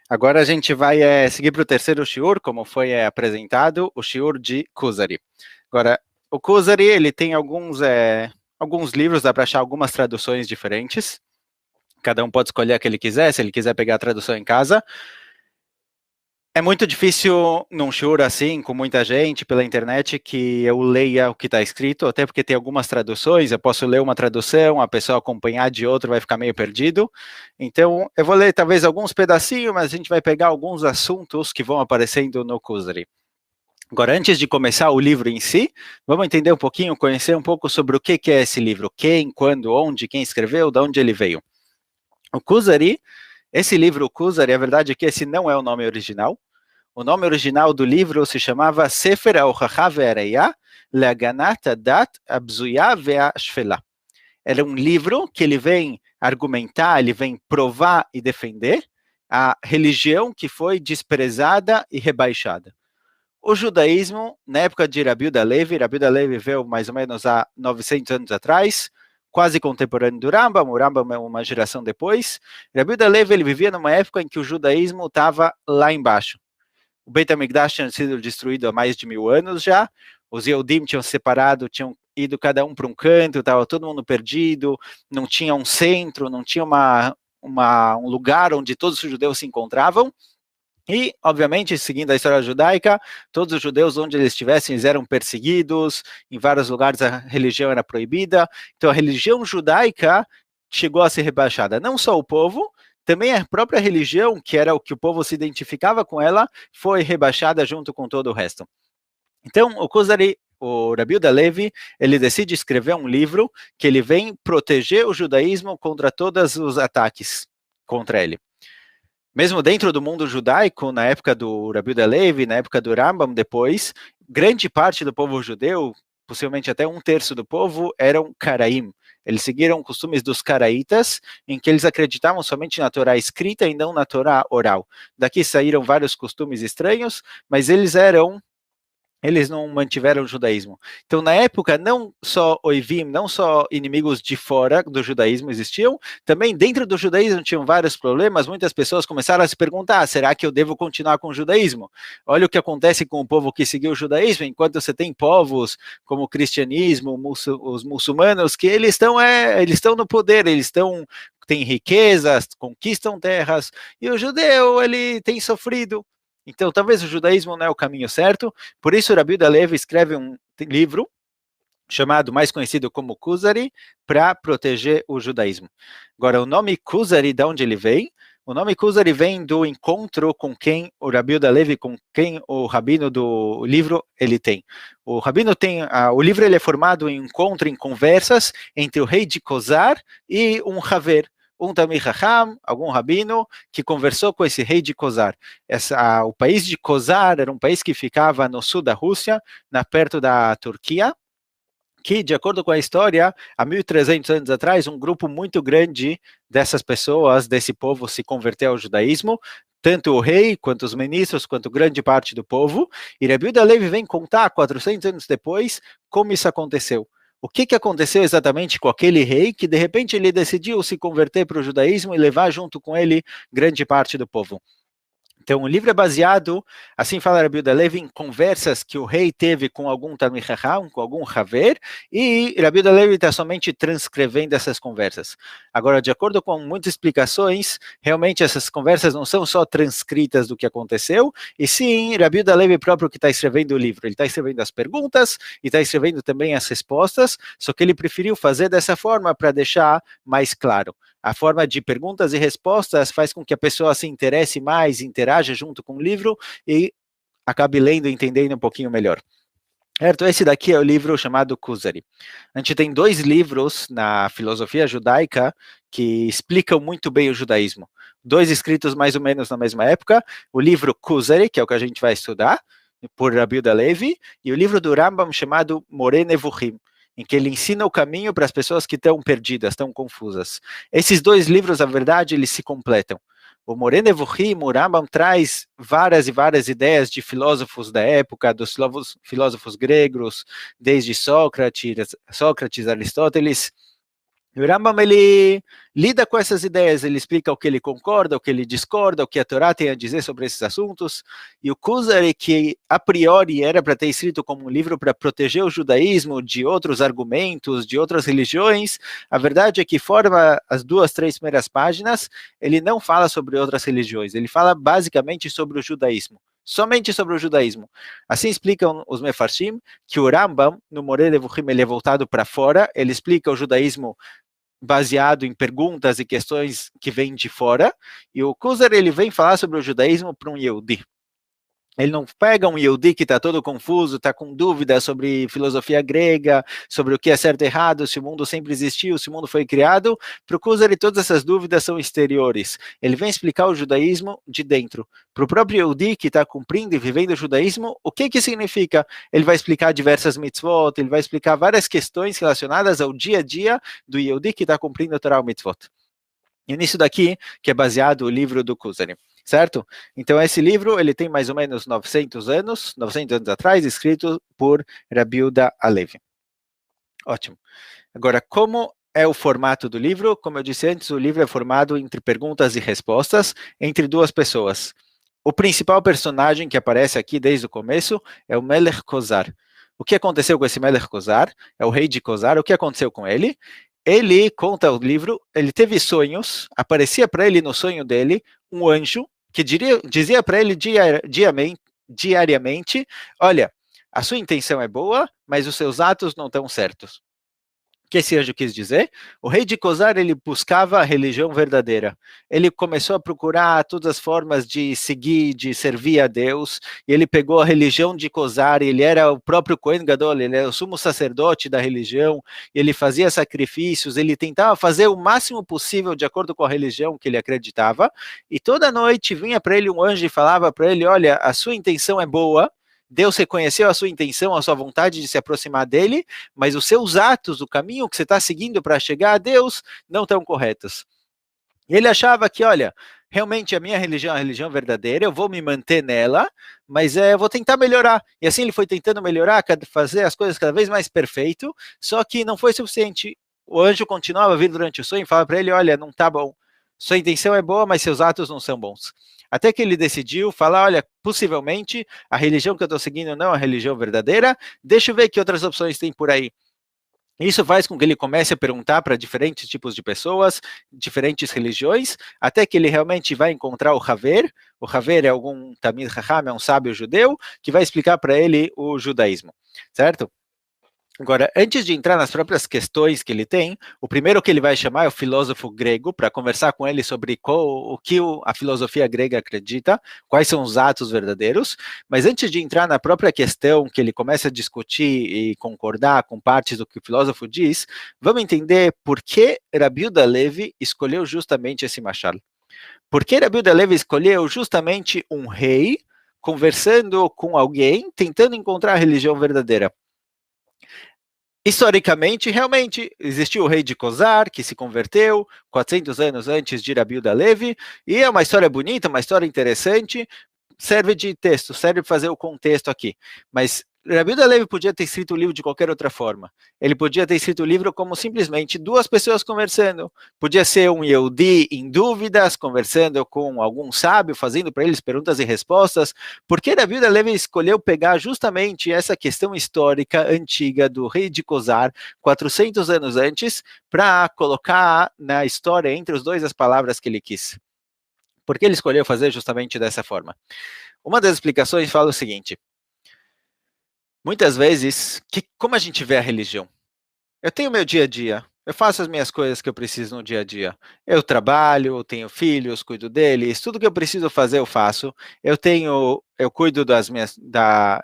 Agora a gente vai seguir para o terceiro shiur, como foi apresentado, o shiur de Kuzari. Agora, o Kuzari, ele tem alguns livros, dá para achar algumas traduções diferentes. Cada um pode escolher a que ele quiser, se ele quiser pegar a tradução em casa. É muito difícil num shiur assim, com muita gente, pela internet, que eu leia o que está escrito, até porque tem algumas traduções, eu posso ler uma tradução, a pessoa acompanhar de outra vai ficar meio perdido. Então, eu vou ler talvez alguns pedacinhos, mas a gente vai pegar alguns assuntos que vão aparecendo no Kuzari. Agora, antes de começar o livro em si, vamos entender um pouquinho, conhecer um pouco sobre o que é esse livro, quem, quando, onde, quem escreveu, de onde ele veio. O Kuzari, esse livro, o Kuzari, a verdade é que esse não é o nome original. O nome original do livro se chamava Sefer HaHochacha ve'Haraya le'Haganat Hadat HaBzuya ve'Hashfela. Era um livro que ele vem argumentar, ele vem provar e defender a religião que foi desprezada e rebaixada. O judaísmo, na época de Rabi Yehuda Levi veio mais ou menos há 900 anos atrás, quase contemporâneo do Rambam, o Rambam é uma geração depois. Rabi Yehuda Levi ele vivia numa época em que o judaísmo estava lá embaixo. O Beit HaMikdash tinha sido destruído há mais de 1000 anos já, os Yehudim tinham separado, tinham ido cada um para um canto, estava todo mundo perdido, não tinha um centro, não tinha um lugar onde todos os judeus se encontravam, e, obviamente, seguindo a história judaica, todos os judeus, onde eles estivessem, eles eram perseguidos, em vários lugares a religião era proibida, então a religião judaica chegou a ser rebaixada, não só o povo, também a própria religião, que era o que o povo se identificava com ela, foi rebaixada junto com todo o resto. Então, o Kuzari, o Rabi Yehuda Levi, ele decide escrever um livro que ele vem proteger o judaísmo contra todos os ataques contra ele. Mesmo dentro do mundo judaico, na época do Rabi Yehuda Levi, na época do Rambam depois, grande parte do povo judeu, possivelmente até 1/3 do povo, eram Karaim. Eles seguiram costumes dos Caraítas, em que eles acreditavam somente na Torá escrita e não na Torá oral. Daqui saíram vários costumes estranhos, mas eles não mantiveram o judaísmo. Então, na época, não só oivim, não só inimigos de fora do judaísmo existiam, também dentro do judaísmo tinham vários problemas, muitas pessoas começaram a se perguntar, será que eu devo continuar com o judaísmo? Olha o que acontece com o povo que seguiu o judaísmo, enquanto você tem povos como o cristianismo, os muçulmanos, que eles estão no poder, têm riquezas, conquistam terras, e o judeu, ele tem sofrido. Então, talvez o judaísmo não é o caminho certo, por isso Rabi Yehuda Levi escreve um livro chamado, mais conhecido como Kuzari, para proteger o judaísmo. Agora, o nome Kuzari, de onde ele vem? O nome Kuzari vem do encontro com quem o Rabi Yehuda Levi, com quem o rabino do livro ele tem. O rabino tem, o livro ele é formado em encontro, em conversas entre o rei de Kosar e um Haver, um Talmid Chacham, algum rabino, que conversou com esse rei de Kosar. O país de Kosar era um país que ficava no sul da Rússia, perto da Turquia, que, de acordo com a história, há 1300 anos atrás, um grupo muito grande dessas pessoas, desse povo, se converteu ao judaísmo, tanto o rei, quanto os ministros, quanto grande parte do povo, e Rabi Yehuda Levi vem contar, 400 anos depois, como isso aconteceu. O que aconteceu exatamente com aquele rei que, de repente, ele decidiu se converter para o judaísmo e levar junto com ele grande parte do povo? Então, o livro é baseado, assim fala Rabi Yehuda Levi, em conversas que o rei teve com algum Talmid Chacham, com algum Haver, e Rabi Yehuda Levi está somente transcrevendo essas conversas. Agora, de acordo com muitas explicações, realmente essas conversas não são só transcritas do que aconteceu, e sim, Rabi Yehuda Levi próprio que está escrevendo o livro. Ele está escrevendo as perguntas e está escrevendo também as respostas, só que ele preferiu fazer dessa forma para deixar mais claro. A forma de perguntas e respostas faz com que a pessoa se interesse mais, interaja junto com o livro e acabe lendo e entendendo um pouquinho melhor. Certo? Esse daqui é o livro chamado Kuzari. A gente tem 2 livros na filosofia judaica que explicam muito bem o judaísmo. 2 escritos mais ou menos na mesma época. O livro Kuzari, que é o que a gente vai estudar, por Rabi Yehuda Levi, e o livro do Rambam chamado Moreh Nevuchim, em que ele ensina o caminho para as pessoas que estão perdidas, estão confusas. Esses 2 livros, na verdade, eles se completam. O Moreh Nevuchim, o Rambam, traz várias e várias ideias de filósofos da época, dos filósofos gregos, desde Sócrates, Aristóteles, O Rambam, ele lida com essas ideias, ele explica o que ele concorda, o que ele discorda, o que a Torá tem a dizer sobre esses assuntos, e o Kuzari, que a priori era para ter escrito como um livro para proteger o judaísmo de outros argumentos, de outras religiões, a verdade é que fora as 2, 3 primeiras páginas, ele não fala sobre outras religiões, ele fala basicamente sobre o judaísmo. Somente sobre o judaísmo. Assim explicam os Mefarshim, que o Rambam, no Moreh Nevuchim, ele é voltado para fora, ele explica o judaísmo baseado em perguntas e questões que vêm de fora, e o Kuzari, ele vem falar sobre o judaísmo para um Yehudi. Ele não pega um Yehudi que está todo confuso, está com dúvidas sobre filosofia grega, sobre o que é certo e errado, se o mundo sempre existiu, se o mundo foi criado. Para o Kuzari, todas essas dúvidas são exteriores. Ele vem explicar o judaísmo de dentro. Para o próprio Yehudi que está cumprindo e vivendo o judaísmo, o que significa? Ele vai explicar diversas mitzvot, ele vai explicar várias questões relacionadas ao dia a dia do Yehudi que está cumprindo a Torá, o mitzvot. E nisso daqui, que é baseado no livro do Kuzari, certo? Então esse livro, ele tem mais ou menos 900 anos atrás, escrito por Rabi Yehuda Halevi. Ótimo. Agora, como é o formato do livro? Como eu disse antes, o livro é formado entre perguntas e respostas entre 2 pessoas. O principal personagem que aparece aqui desde o começo é o Melech Kozar. O que aconteceu com esse Melech Kozar? É o rei de Kozar. O que aconteceu com ele? Ele conta o livro, ele teve sonhos, aparecia para ele no sonho dele um anjo que dizia para ele diariamente, olha, a sua intenção é boa, mas os seus atos não estão certos. O que esse anjo quis dizer? O rei de Kozar, ele buscava a religião verdadeira. Ele começou a procurar todas as formas de seguir, de servir a Deus, e ele pegou a religião de Kozar, ele era o próprio Kohen Gadol, ele era o sumo sacerdote da religião, ele fazia sacrifícios, ele tentava fazer o máximo possível de acordo com a religião que ele acreditava, e toda noite vinha para ele um anjo e falava para ele, olha, a sua intenção é boa, Deus reconheceu a sua intenção, a sua vontade de se aproximar dele, mas os seus atos, o caminho que você está seguindo para chegar a Deus, não estão corretos. E ele achava que, olha, realmente a minha religião é a religião verdadeira, eu vou me manter nela, mas eu vou tentar melhorar. E assim ele foi tentando melhorar, fazer as coisas cada vez mais perfeito, só que não foi suficiente. O anjo continuava a vir durante o sonho e falava para ele, olha, não está bom, sua intenção é boa, mas seus atos não são bons. Até que ele decidiu falar, olha, possivelmente a religião que eu estou seguindo não é a religião verdadeira, deixa eu ver que outras opções tem por aí. Isso faz com que ele comece a perguntar para diferentes tipos de pessoas, diferentes religiões, até que ele realmente vai encontrar o Haver. O Haver é algum Talmid Chacham, é um sábio judeu, que vai explicar para ele o judaísmo, certo? Agora, antes de entrar nas próprias questões que ele tem, o primeiro que ele vai chamar é o filósofo grego, para conversar com ele sobre o que a filosofia grega acredita, quais são os atos verdadeiros, mas antes de entrar na própria questão que ele começa a discutir e concordar com partes do que o filósofo diz, vamos entender por que Rabi Yehuda Halevi escolheu justamente esse mashal. Por que Rabi Yehuda Halevi escolheu justamente um rei conversando com alguém, tentando encontrar a religião verdadeira? Historicamente, realmente, existiu o rei de Kozar, que se converteu 400 anos antes de Rabi Yehuda Halevi, e é uma história bonita, uma história interessante, serve de texto, serve para fazer o contexto aqui. Mas Rabi Yehuda Halevi podia ter escrito o livro de qualquer outra forma. Ele podia ter escrito o livro como simplesmente 2 pessoas conversando. Podia ser um Yehudi em dúvidas, conversando com algum sábio, fazendo para eles perguntas e respostas. Por que Rabi Yehuda Halevi escolheu pegar justamente essa questão histórica antiga do rei de Kozar, 400 anos antes, para colocar na história entre os dois as palavras que ele quis? Por que ele escolheu fazer justamente dessa forma? Uma das explicações fala o seguinte: muitas vezes, como a gente vê a religião? Eu tenho meu dia a dia, eu faço as minhas coisas que eu preciso no dia a dia. Eu trabalho, eu tenho filhos, cuido deles, tudo que eu preciso fazer eu faço. Eu cuido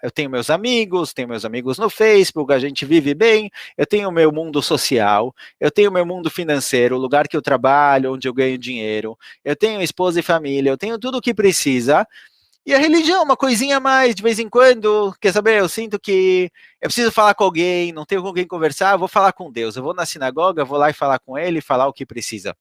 eu tenho meus amigos no Facebook, a gente vive bem, eu tenho o meu mundo social, eu tenho o meu mundo financeiro, o lugar que eu trabalho, onde eu ganho dinheiro, eu tenho esposa e família, eu tenho tudo o que precisa. E a religião, uma coisinha a mais, de vez em quando, quer saber, eu sinto que eu preciso falar com alguém, não tenho com quem conversar, eu vou falar com Deus, eu vou na sinagoga, vou lá e falar com ele, falar o que precisa.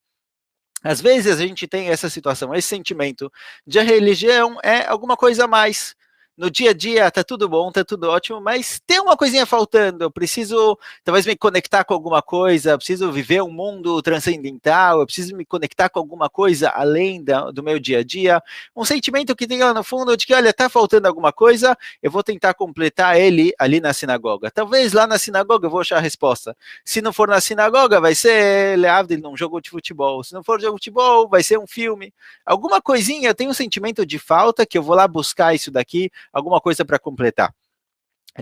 Às vezes a gente tem essa situação, esse sentimento de a religião é alguma coisa a mais. no dia a dia tá tudo bom, tá tudo ótimo, mas tem uma coisinha faltando, eu preciso talvez me conectar com alguma coisa, eu preciso viver um mundo transcendental, eu preciso me conectar com alguma coisa além do meu dia a dia, um sentimento que tem lá no fundo de que, olha, tá faltando alguma coisa, eu vou tentar completar ele ali na sinagoga. Talvez lá na sinagoga eu vou achar a resposta. Se não for na sinagoga, vai ser Leavdil num jogo de futebol. Se não for jogo de futebol, vai ser um filme. Alguma coisinha, eu tenho um sentimento de falta que eu vou lá buscar isso daqui, alguma coisa para completar.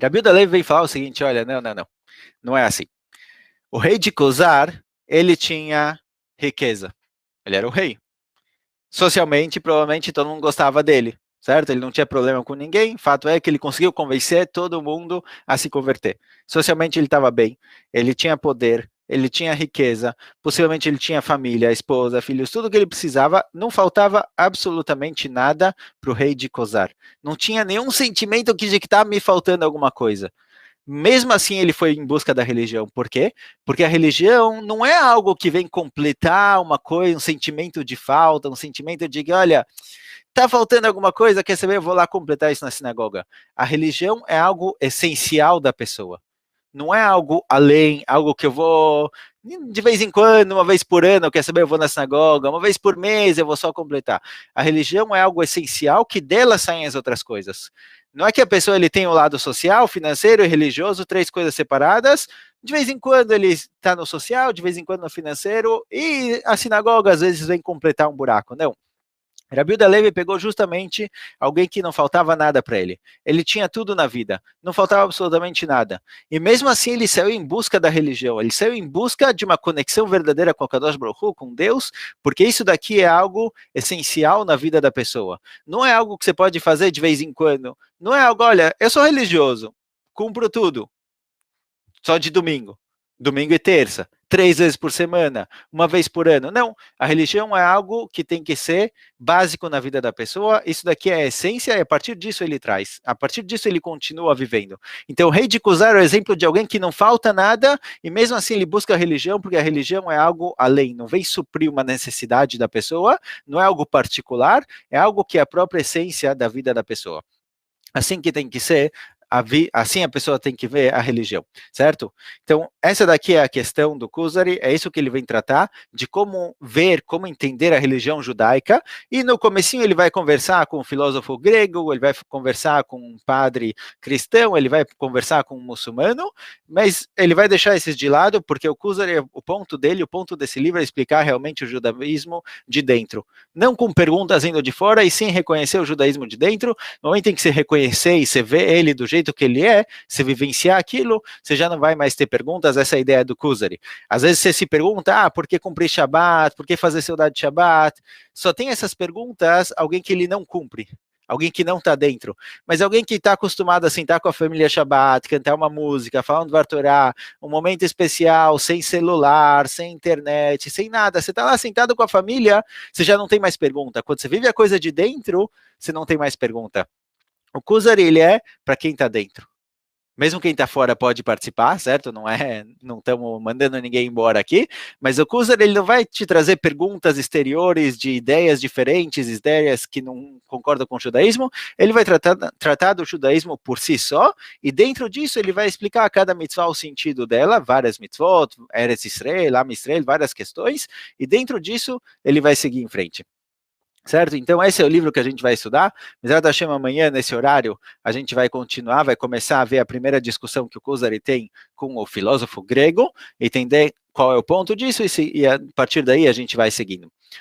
Rabi Yehuda Levi vem falar o seguinte, olha, não é assim. O rei de Cosar, ele tinha riqueza. Ele era o rei. Socialmente, provavelmente todo mundo gostava dele, certo? Ele não tinha problema com ninguém. Fato é que ele conseguiu convencer todo mundo a se converter. Socialmente, ele estava bem, ele tinha poder, ele tinha riqueza, possivelmente ele tinha família, esposa, filhos, tudo que ele precisava. Não faltava absolutamente nada para o rei de Cosar. Não tinha nenhum sentimento de que estava me faltando alguma coisa. Mesmo assim, ele foi em busca da religião. Por quê? Porque a religião não é algo que vem completar uma coisa, um sentimento de falta, um sentimento de que, olha, tá faltando alguma coisa, quer saber? Eu vou lá completar isso na sinagoga. A religião é algo essencial da pessoa. Não é algo além, algo que eu vou de vez em quando, uma vez por ano, quer saber? Eu vou na sinagoga, uma vez por mês eu vou só completar. A religião é algo essencial que dela saem as outras coisas. Não é que a pessoa ele tem o lado social, financeiro e religioso, três coisas separadas. De vez em quando ele está no social, de vez em quando no financeiro, e a sinagoga às vezes vem completar um buraco. Não. Rabi Yehuda Levi pegou justamente alguém que não faltava nada para ele. Ele tinha tudo na vida, não faltava absolutamente nada. E mesmo assim ele saiu em busca da religião, ele saiu em busca de uma conexão verdadeira com a Kadosh Baruch Hu, com Deus, porque isso daqui é algo essencial na vida da pessoa. Não é algo que você pode fazer de vez em quando. Não é algo, olha, eu sou religioso, cumpro tudo, só de domingo. Domingo e terça, 3 vezes por semana, uma vez por ano. Não, a religião é algo que tem que ser básico na vida da pessoa. Isso daqui é a essência e a partir disso ele traz. A partir disso ele continua vivendo. Então o rei de Cusar é o exemplo de alguém que não falta nada e mesmo assim ele busca a religião porque a religião é algo além, não vem suprir uma necessidade da pessoa, não é algo particular, é algo que é a própria essência da vida da pessoa. Assim que tem que ser, assim a pessoa tem que ver a religião, certo? Então, essa daqui é a questão do Kuzari, é isso que ele vem tratar, de como ver, como entender a religião judaica, e no comecinho ele vai conversar com um filósofo grego, ele vai conversar com um padre cristão, ele vai conversar com um muçulmano, mas ele vai deixar esses de lado, porque o Kuzari, o ponto dele, o ponto desse livro é explicar realmente o judaísmo de dentro, não com perguntas indo de fora, e sim reconhecer o judaísmo de dentro. No momento em que você reconhecer e você vê ele do jeito que ele é, você vivenciar aquilo, você já não vai mais ter perguntas. Essa é a ideia do Kuzari. Às vezes você se pergunta, por que cumprir Shabbat? Por que fazer saudade de Shabbat? Só tem essas perguntas alguém que ele não cumpre. Alguém que não está dentro, mas alguém que está acostumado a sentar com a família Shabbat, cantar uma música, falar um Dvar Torá, um momento especial, sem celular, sem internet, sem nada, você está lá sentado com a família, você já não tem mais pergunta. Quando você vive a coisa de dentro, você não tem mais pergunta. O Kuzari, ele é para quem está dentro. Mesmo quem está fora pode participar, certo? Não estamos mandando ninguém embora aqui, mas o Kuzari, ele não vai te trazer perguntas exteriores de ideias diferentes, ideias que não concordam com o judaísmo, ele vai tratar do judaísmo por si só, e dentro disso ele vai explicar a cada mitzvah o sentido dela, várias mitzvot, Eretz Israel, Am Israel, várias questões, e dentro disso ele vai seguir em frente. Certo? Então esse é o livro que a gente vai estudar. Mesad Hashem, amanhã, nesse horário, a gente vai continuar, vai começar a ver a primeira discussão que o Kuzari tem com o filósofo grego, entender qual é o ponto disso, e a partir daí a gente vai seguindo.